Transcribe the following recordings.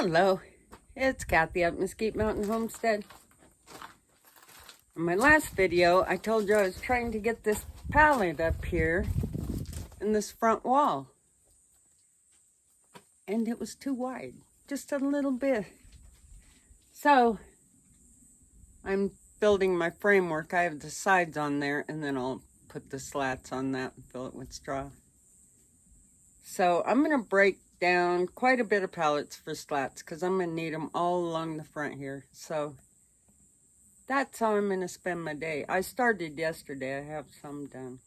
Hello, it's Kathy at Mesquite Mountain Homestead. In my last video, I told you I was trying to get this pallet up here in this front wall. And it was too wide, just a little bit. So, I'm building my framework. I have the sides on there, and then I'll put the slats on that and fill it with straw. So, I'm going to break down quite a bit of pallets for slats because I'm going to need them all along the front here. So that's how I'm going to spend my day. I started yesterday. I have some done.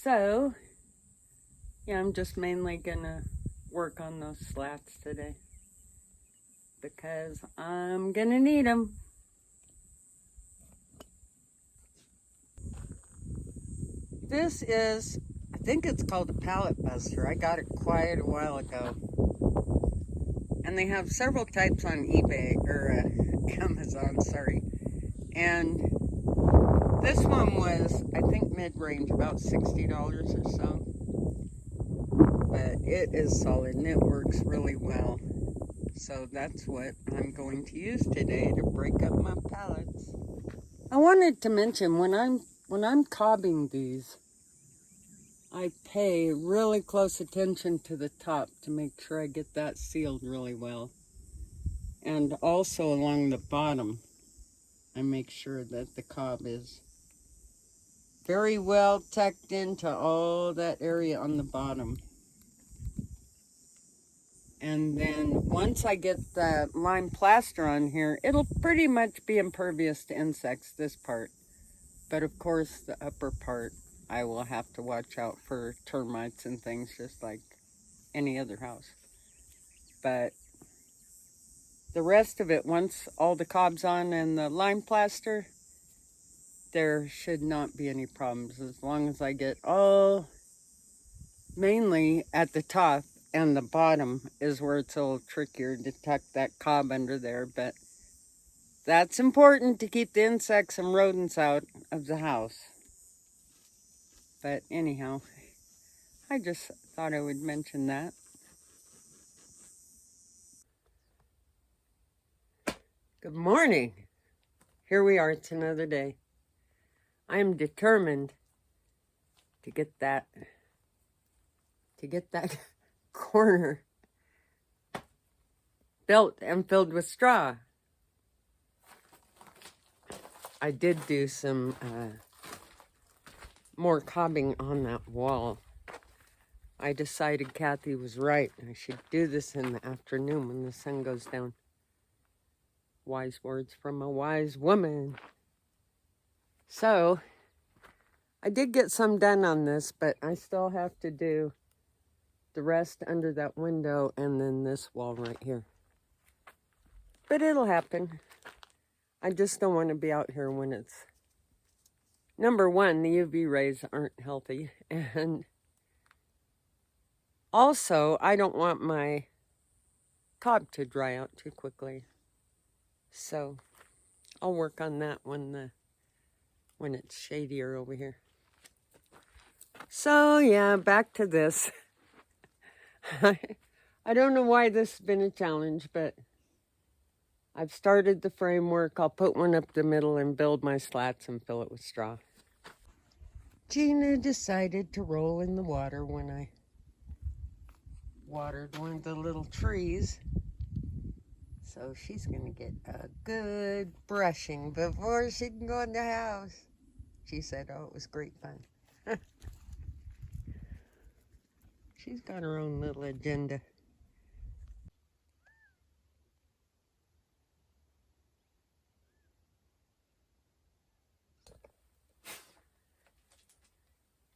So yeah, I'm just mainly going to work on those slats today because I'm going to need them. This is, I think it's called a pallet buster. I got it quite a while ago. And they have several types on eBay, or Amazon, sorry. And this one was, I think, mid-range, about $60 or so. But it is solid and it works really well. So that's what I'm going to use today to break up my pallets. I wanted to mention, when I'm cobbing these, I pay really close attention to the top to make sure I get that sealed really well. And also along the bottom, I make sure that the cob is very well tucked into all that area on the bottom. And then once I get the lime plaster on here, it'll pretty much be impervious to insects, this part. But of course, the upper part, I will have to watch out for termites and things just like any other house. But the rest of it, once all the cob's on and the lime plaster, there should not be any problems as long as I get all, mainly at the top and the bottom is where it's a little trickier to tuck that cob under there. But that's important to keep the insects and rodents out of the house. But anyhow, I just thought I would mention that. Good morning. Here we are, it's another day. I am determined to get that corner built and filled with straw. I did do some more cobbing on that wall. I decided Kathy was right. I should do this in the afternoon when the sun goes down. Wise words from a wise woman. So, I did get some done on this, but I still have to do the rest under that window and then this wall right here. But it'll happen. I just don't want to be out here when it's, number one, the UV rays aren't healthy. And also, I don't want my cob to dry out too quickly. So, I'll work on that when it's shadier over here. So, yeah, back to this. I don't know why this has been a challenge, but I've started the framework. I'll put one up the middle and build my slats and fill it with straw. Gina decided to roll in the water when I watered one of the little trees. So she's going to get a good brushing before she can go in the house. She said, oh, it was great fun. She's got her own little agenda.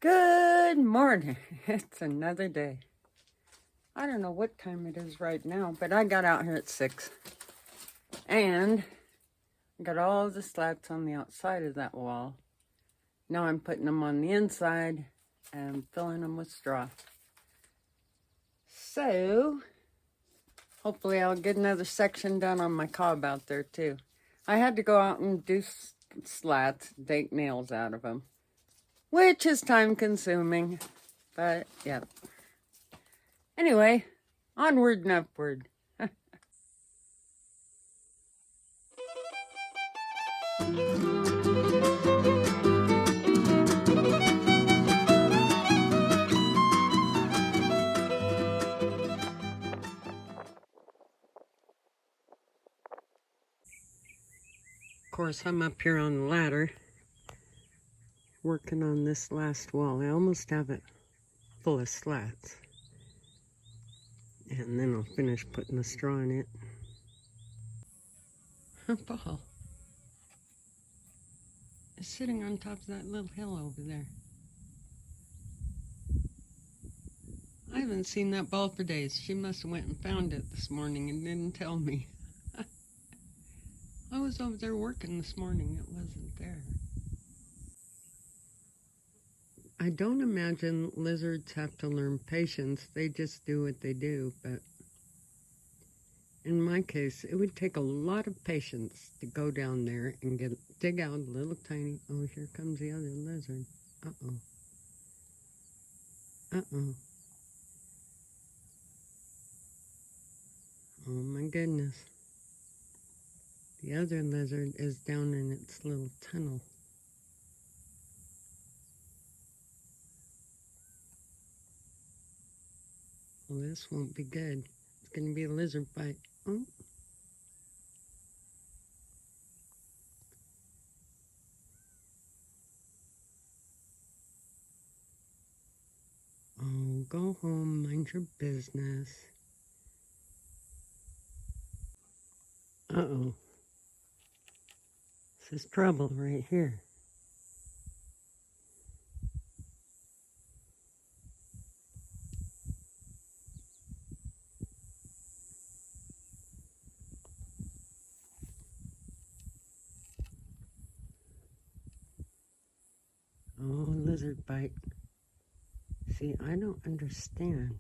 Good morning. It's another day. I don't know what time it is right now, but I got out here at 6. And I got all the slats on the outside of that wall. Now I'm putting them on the inside and filling them with straw. So, hopefully I'll get another section done on my cob out there too. I had to go out and do slats, take nails out of them, which is time consuming, but yeah. Anyway, onward and upward. Of course, I'm up here on the ladder working on this last wall. I almost have it full of slats. And then I'll finish putting the straw in it. A ball is sitting on top of that little hill over there. I haven't seen that ball for days. She must have went and found it this morning and didn't tell me. I was over there working this morning. It wasn't there. I don't imagine lizards have to learn patience. They just do what they do. But in my case, it would take a lot of patience to go down there and dig out a little tiny... Oh, here comes the other lizard. Uh-oh. Uh-oh. Oh my goodness. The other lizard is down in its little tunnel. Well, this won't be good. It's going to be a lizard bite. Oh. Oh, go home, mind your business. Uh-oh. This is trouble right here. Oh, lizard bite. See, I don't understand.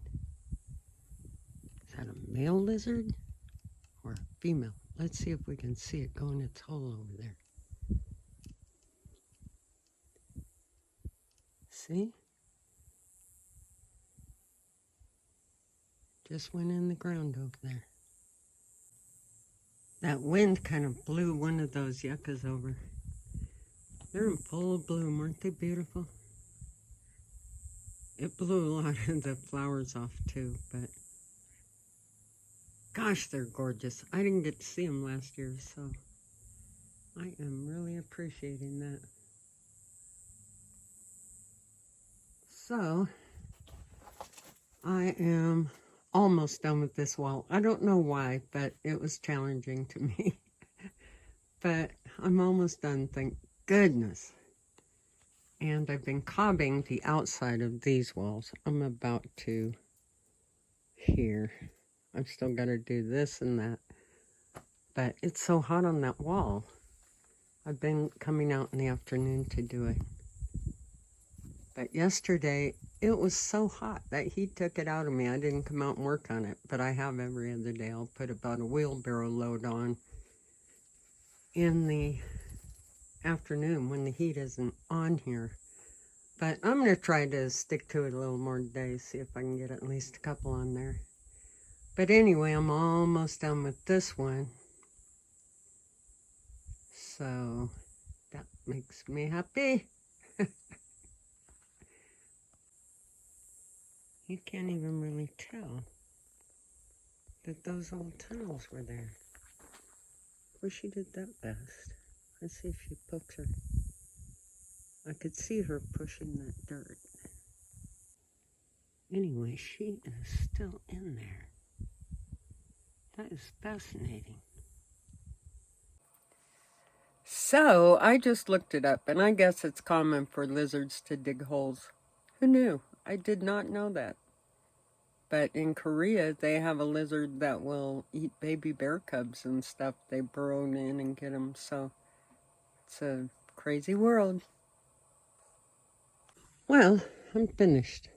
Is that a male lizard or a female? Let's see if we can see it go in its hole over there. See? Just went in the ground over there. That wind kind of blew one of those yuccas over. They're in full bloom. Aren't they beautiful? It blew a lot of the flowers off too, but gosh, they're gorgeous. I didn't get to see them last year, so I am really appreciating that. So, I am almost done with this wall. I don't know why, but it was challenging to me. But I'm almost done, thank goodness. And I've been cobbing the outside of these walls. I'm about to here. I've still got to do this and that. But it's so hot on that wall. I've been coming out in the afternoon to do it. But yesterday, it was so hot that heat took it out of me. I didn't come out and work on it, but I have every other day. I'll put about a wheelbarrow load on in the afternoon when the heat isn't on here. But I'm going to try to stick to it a little more today, see if I can get at least a couple on there. But anyway, I'm almost done with this one. So that makes me happy. You can't even really tell that those old tunnels were there. Well, she did that best. Let's see if she pokes her. I could see her pushing that dirt. Anyway, she is still in there. That is fascinating. So, I just looked it up, and I guess it's common for lizards to dig holes. Who knew? I did not know that. But in Korea, they have a lizard that will eat baby bear cubs and stuff. They burrow in and get them, so it's a crazy world. Well, I'm finished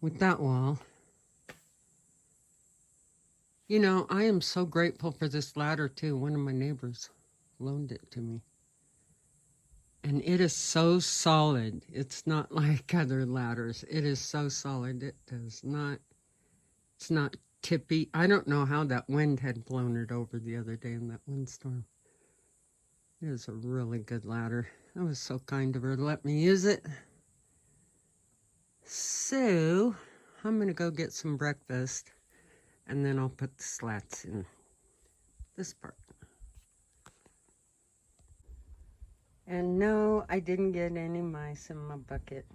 with that wall. You know, I am so grateful for this ladder, too. One of my neighbors loaned it to me. And it is so solid. It's not like other ladders. It is so solid. It does not, it's not tippy. I don't know how that wind had blown it over the other day in that windstorm. It is a really good ladder. That was so kind of her to let me use it. So, I'm going to go get some breakfast, and then I'll put the slats in this part. And no, I didn't get any mice in my bucket.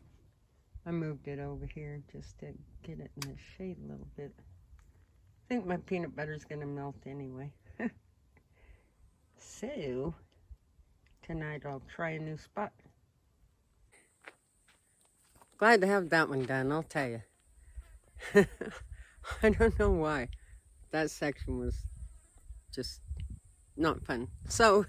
I moved it over here just to get it in the shade a little bit. I think my peanut butter's going to melt anyway. So, tonight I'll try a new spot. Glad to have that one done, I'll tell you. I don't know why. That section was just not fun. So,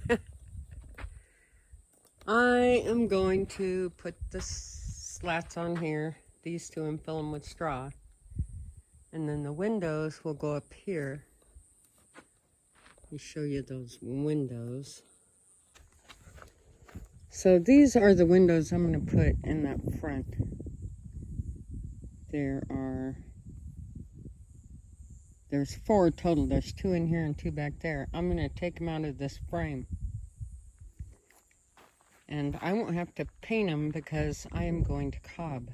I am going to put the slats on here, these two, and fill them with straw. And then the windows will go up here. Let me show you those windows. So these are the windows I'm going to put in that front. There's 4 total. There's 2 in here and 2 back there. I'm going to take them out of this frame. And I won't have to paint them because I am going to cob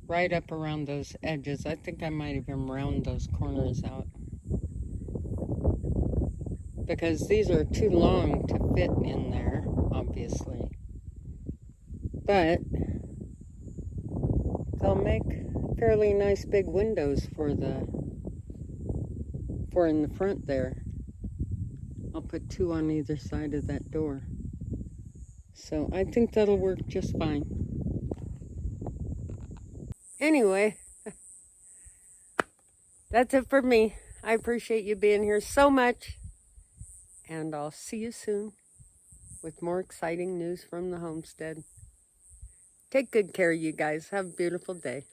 right up around those edges. I think I might even round those corners out, because these are too long to fit in there, obviously. But they'll make fairly nice big windows for in the front there. I'll put 2 on either side of that door. So I think that'll work just fine. Anyway, that's it for me. I appreciate you being here so much. And I'll see you soon with more exciting news from the homestead. Take good care, you guys. Have a beautiful day.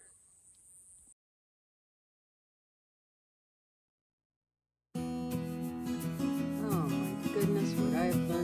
Oh my goodness, what I have learned.